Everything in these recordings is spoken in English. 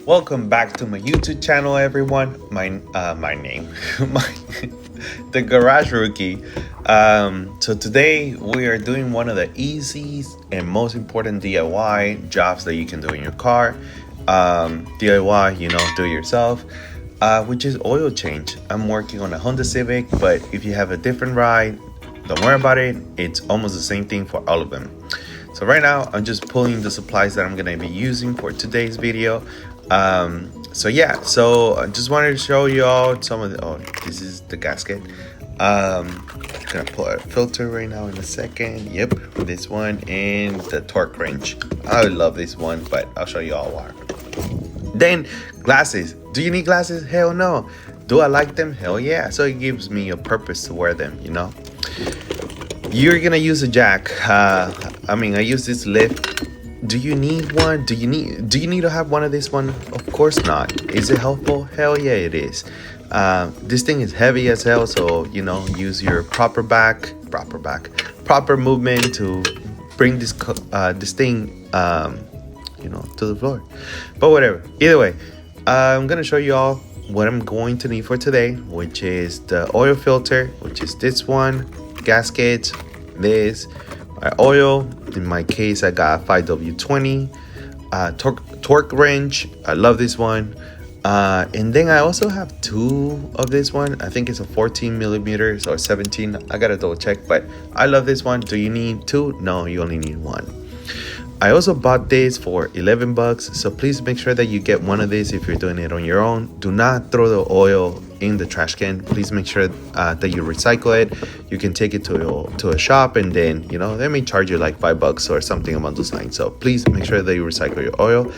Welcome back to my YouTube channel, everyone. My name, my the Garage Rookie. So today we are doing one of the easiest and most important DIY jobs that you can do in your car. DIY, do it yourself, which is oil change. I'm working on a Honda Civic, but if you have a different ride, don't worry about it. It's almost the same thing for all of them. So right now I'm just pulling the supplies that I'm gonna be using for today's video. So I just wanted to show you all some of the, this is the gasket. Gonna pull a filter right now in a second. Yep, this one, and the torque wrench. I love this one, but I'll show you all why. Then glasses. Do you need glasses? Hell no. Do I like them? Hell yeah. So it gives me a purpose to wear them, You're gonna use a jack. I use this lift. Do you need one? Do you need to have one of this one? Of course not. Is it helpful? Hell yeah, it is. This thing is heavy as hell, so use your proper movement to bring this thing to the floor. But whatever. Either way, I'm gonna show you all what I'm going to need for today, which is the oil filter, which is this one, gaskets, this, oil. In my case, I got 5W20, torque wrench. I love this one. And then I also have two of this one. I think it's a 14 millimeters or 17. I gotta double check, but I love this one. Do you need two? No, you only need one. I also bought this for 11 bucks, so please make sure that you get one of these if you're doing it on your own. Do not throw the oil in the trash can. Please make sure that you recycle it. You can take it to a shop, and then they may charge you like $5 or something along those lines. So please make sure that you recycle your oil.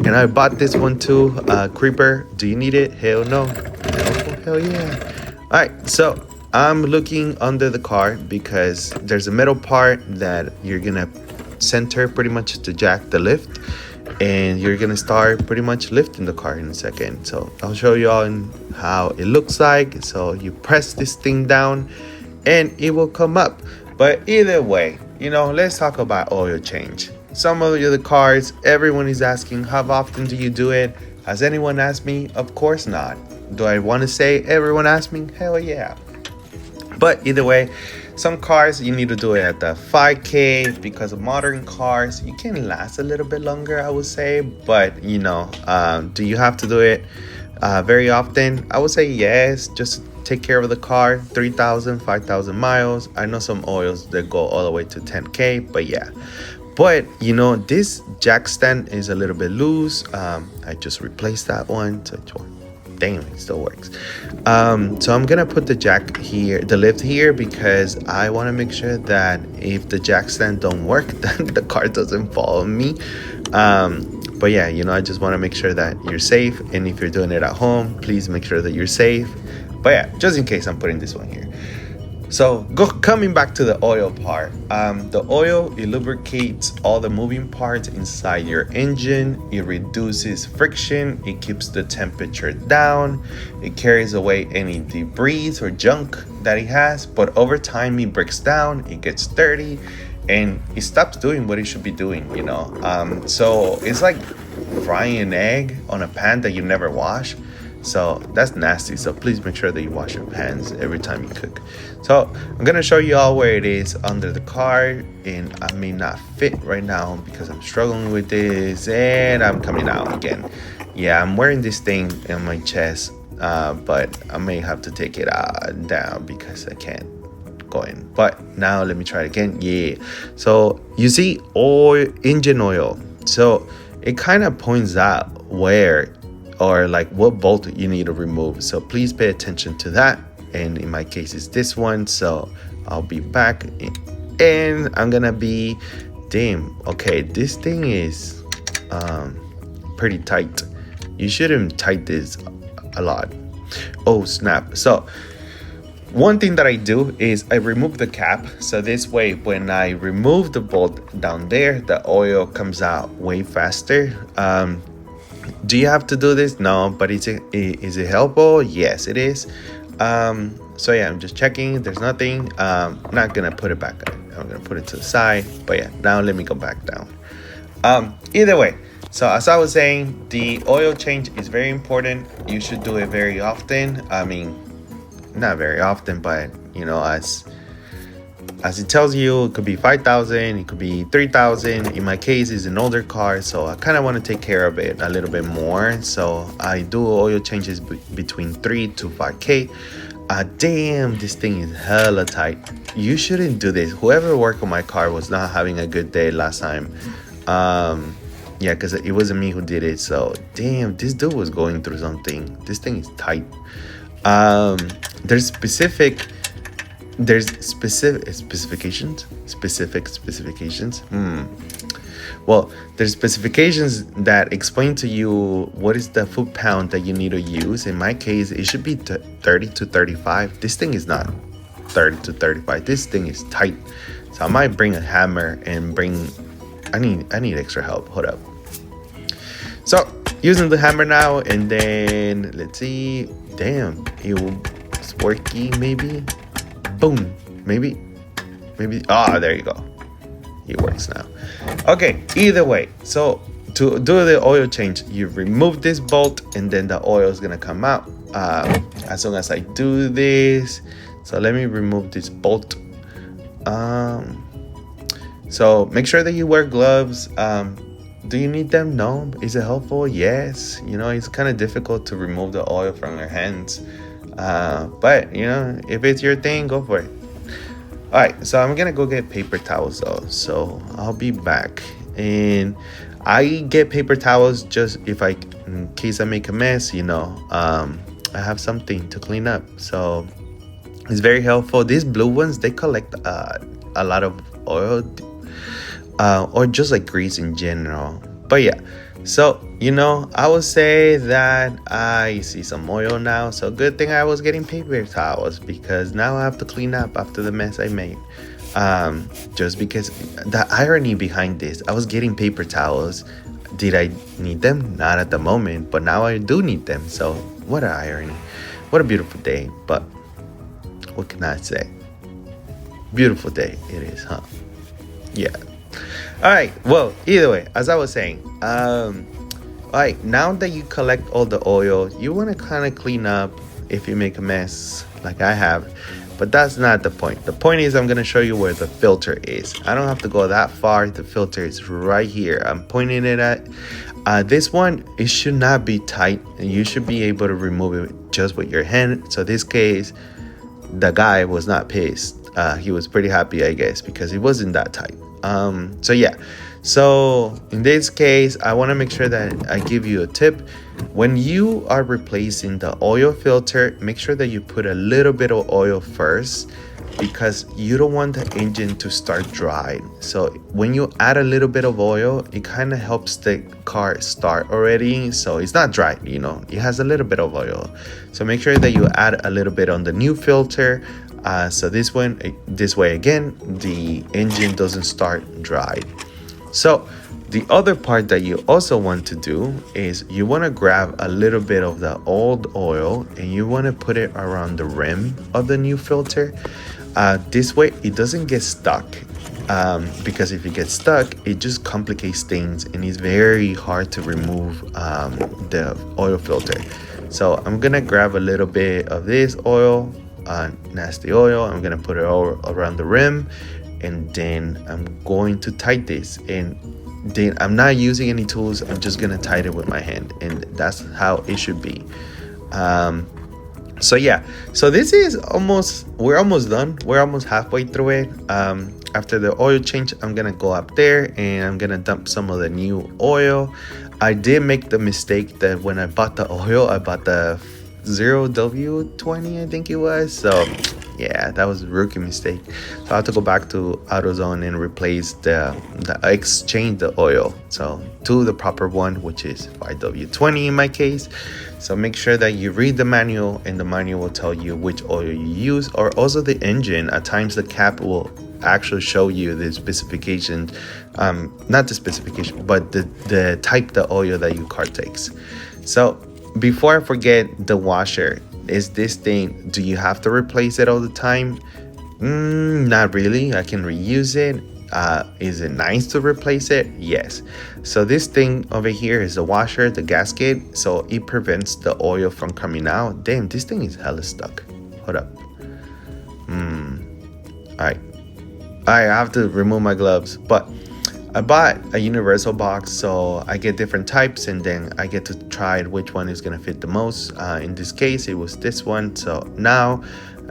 And I bought this one too, creeper. Do you need it? Hell no. Hell yeah. All right, so I'm looking under the car because there's a metal part that you're gonna center pretty much to jack the lift, and you're gonna start pretty much lifting the car in a second. So I'll show you all how it looks like. So you press this thing down and it will come up. But either way, let's talk about oil change. Some of the cars, everyone is asking, how often do you do it? Has anyone asked me? Of course not. Do I want to say everyone asked me? Hell yeah. But either way, some cars you need to do it at the 5K because of modern cars. You can last a little bit longer, I would say. But do you have to do it very often? I would say yes, just to take care of the car. 3,000, 5,000 miles. I know some oils that go all the way to 10K, but yeah. But this jack stand is a little bit loose. I just replaced that one. So damn, it still works. So I'm gonna put the jack here, the lift here, because I want to make sure that if the jack stand don't work, then the car doesn't fall on me. But yeah, I just want to make sure that you're safe, and if you're doing it at home, please make sure that you're safe. But yeah, just in case, I'm putting this one here. So coming back to the oil part, the oil, it lubricates all the moving parts inside your engine. It reduces friction. It keeps the temperature down. It carries away any debris or junk that it has. But over time, it breaks down. It gets dirty, and it stops doing what it should be doing. So it's like frying an egg on a pan that you never wash. So that's nasty. So please make sure that you wash your pans every time you cook. So I'm gonna show you all where it is under the car, and I may not fit right now because I'm struggling with this, and I'm coming out again. Yeah, I'm wearing this thing in my chest, but I may have to take it down because I can't go in. But now let me try it again. Yeah. So you see engine oil. So it kind of points out where or like what bolt you need to remove. So please pay attention to that. And in my case, it's this one. So I'll be back, and I'm gonna be, damn, okay, this thing is pretty tight. You shouldn't tighten this a lot. Oh snap. So one thing that I do is I remove the cap. So this way, when I remove the bolt down there, the oil comes out way faster. Do you have to do this? No, but is it helpful? Yes, it is. So yeah, I'm just checking. There's nothing. I'm not gonna put it back. I'm gonna put it to the side. But yeah, now let me go back down. Either way, So as I was saying, the oil change is very important. You should do it very often. I mean, not very often, but as it tells you, it could be 5,000, it could be 3,000. In my case, it's an older car, so I kind of want to take care of it a little bit more. So I do oil changes between 3 to 5K. Damn, this thing is hella tight. You shouldn't do this. Whoever worked on my car was not having a good day last time. Yeah, because it wasn't me who did it. So damn, this dude was going through something. This thing is tight. Um, there's specific specifications. Well, there's specifications that explain to you what is the foot pound that you need to use. In my case, it should be 30 to 35. This thing is not 30 to 35. This thing is tight. So I might bring a hammer and I need extra help. Hold up. So using the hammer now, and then let's see. Damn, it's working maybe. Boom. Maybe. There you go. It works now. Okay, either way. So to do the oil change, you remove this bolt and then the oil is gonna come out. As soon as I do this, so let me remove this bolt. So make sure that you wear gloves. Do you need them? No. Is it helpful? Yes. It's kind of difficult to remove the oil from your hands. But if it's your thing, go for it. All right, so I'm gonna go get paper towels though, so I'll be back. And I get paper towels just in case I make a mess, I have something to clean up. So it's very helpful. These blue ones, they collect a lot of oil, or just like grease in general. But yeah, so I would say that I see some oil now. So good thing I was getting paper towels, because now I have to clean up after the mess I made. Just because the irony behind this, I was getting paper towels. Did I need them? Not at the moment, but now I do need them. So what an irony. What a beautiful day. But what can I say? Beautiful day it is, huh? Yeah. All right, well, either way, as I was saying, all right, now that you collect all the oil, you want to kind of clean up if you make a mess like I have. But that's not the point. The point is I'm going to show you where the filter is. I don't have to go that far. The filter is right here. I'm pointing it at. This one, it should not be tight. And you should be able to remove it just with your hand. So this case, the guy was not pissed. He was pretty happy, I guess, because it wasn't that tight. So yeah, so in this case, I want to make sure that I give you a tip. When you are replacing the oil filter, make sure that you put a little bit of oil first, because you don't want the engine to start dry. So when you add a little bit of oil, it kind of helps the car start already. So it's not dry, it has a little bit of oil. So make sure that you add a little bit on the new filter. So this way again, the engine doesn't start dry. So the other part that you also want to do is you want to grab a little bit of the old oil and you want to put it around the rim of the new filter. This way it doesn't get stuck, because if it gets stuck, it just complicates things and it's very hard to remove the oil filter. So I'm gonna grab a little bit of this oil, nasty oil. I'm gonna put it all around the rim, and then I'm going to tighten this. And then I'm not using any tools. I'm just gonna tighten it with my hand, and that's how it should be. So yeah, so this is we're almost done. We're almost halfway through it. After the oil change, I'm gonna go up there and I'm gonna dump some of the new oil. I did make the mistake that when I bought the oil, I bought the 0W20, I think it was. So yeah, that was a rookie mistake. So I have to go back to AutoZone and replace exchange the oil to the proper one, which is 5W20 in my case. So make sure that you read the manual, and the manual will tell you which oil you use, or also the engine. At times the cap will actually show you the specification, not the specification, but the type the oil that your car takes. So before I forget, the washer is this thing. Do you have to replace it all the time? Not really. I can reuse it. Is it nice to replace it? Yes. So this thing over here is the washer, the gasket, so it prevents the oil from coming out. Damn, this thing is hella stuck. Hold up. All right, I have to remove my gloves, but I bought a universal box, so I get different types and then I get to try which one is gonna fit the most. In this case, it was this one. So now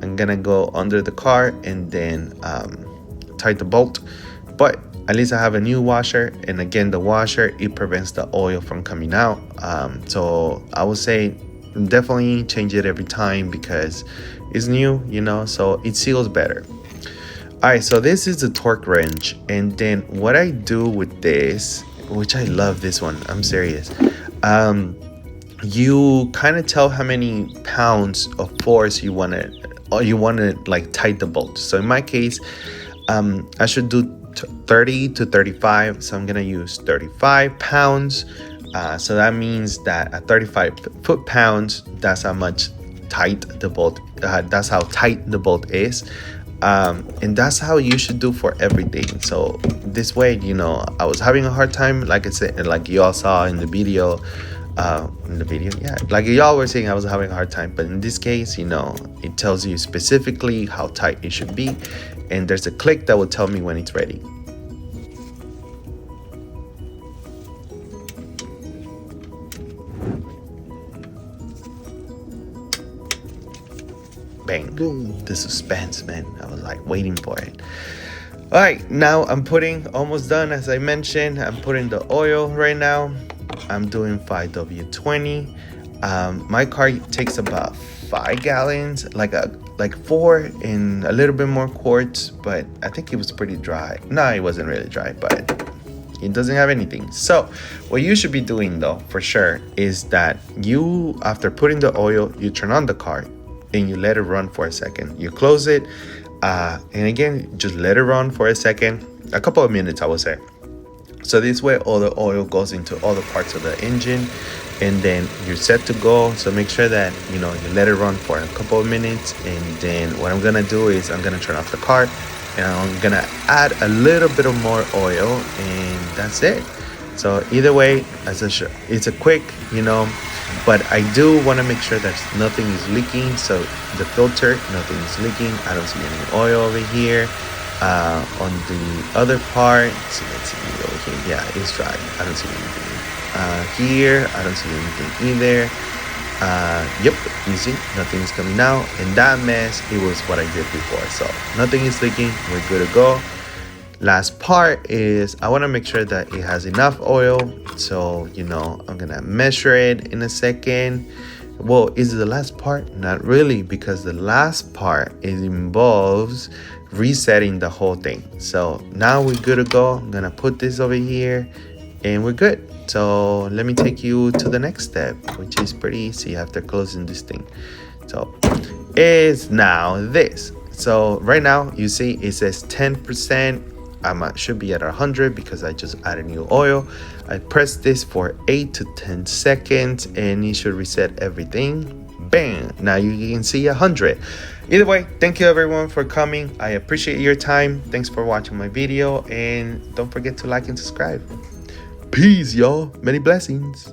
I'm gonna go under the car and then tight the bolt. But at least I have a new washer, and again, the washer, it prevents the oil from coming out. So I would say definitely change it every time because it's new, you know, so it seals better. All right, so this is the torque wrench, and then what I do with this, which I love this one, I'm serious. You kind of tell how many pounds of force you want to like tighten the bolt. So in my case, I should do 30 to 35, so I'm gonna use 35 pounds. So that means that at 35 foot-pounds, that's how much tight the bolt. That's how tight the bolt is. And that's how you should do for everything. So this way, you know, I was having a hard time, like I said, like y'all saw in the video, yeah, like y'all were saying I was having a hard time, but in this case, you know, it tells you specifically how tight it should be, and there's a click that will tell me when it's ready. Bang. Boom. The suspense, man. I was like waiting for it. All right, now I'm putting, almost done, as I mentioned. I'm putting the oil right now. I'm doing 5W20. My car takes about 5 gallons, like 4 and a little bit more quarts, but I think it was pretty dry. No, it wasn't really dry, but it doesn't have anything. So what you should be doing, though, for sure, is that you, after putting the oil, you turn on the car and you let it run for a second. You close it, and again, just let it run for a second, a couple of minutes, I would say. So this way, all the oil goes into all the parts of the engine, and then you're set to go. So make sure that, you know, you let it run for a couple of minutes, and then what I'm gonna do is I'm gonna turn off the car, and I'm gonna add a little bit of more oil, and that's it. So either way, it's a quick, you know, but I do want to make sure that nothing is leaking. So the filter, nothing is leaking. I don't see any oil over here. On the other part, so let's see over here. Yeah, it's dry. I don't see anything. Here, I don't see anything either. Yep, you see, nothing's coming out. And that mess, it was what I did before. So nothing is leaking. We're good to go. Last part is I want to make sure that it has enough oil. So, you know, I'm gonna measure it in a second. Well, is it the last part? Not really, because the last part involves resetting the whole thing. So now we're good to go. I'm gonna put this over here and we're good. So let me take you to the next step, which is pretty easy after closing this thing. So it's now this. So right now you see it says 10%. Should be at 100 because I just added new oil. I press this for 8 to 10 seconds and it should reset everything. Bam! Now you can see 100. Either way, thank you everyone for coming. I appreciate your time. Thanks for watching my video, and don't forget to like and subscribe. Peace, y'all. Many blessings.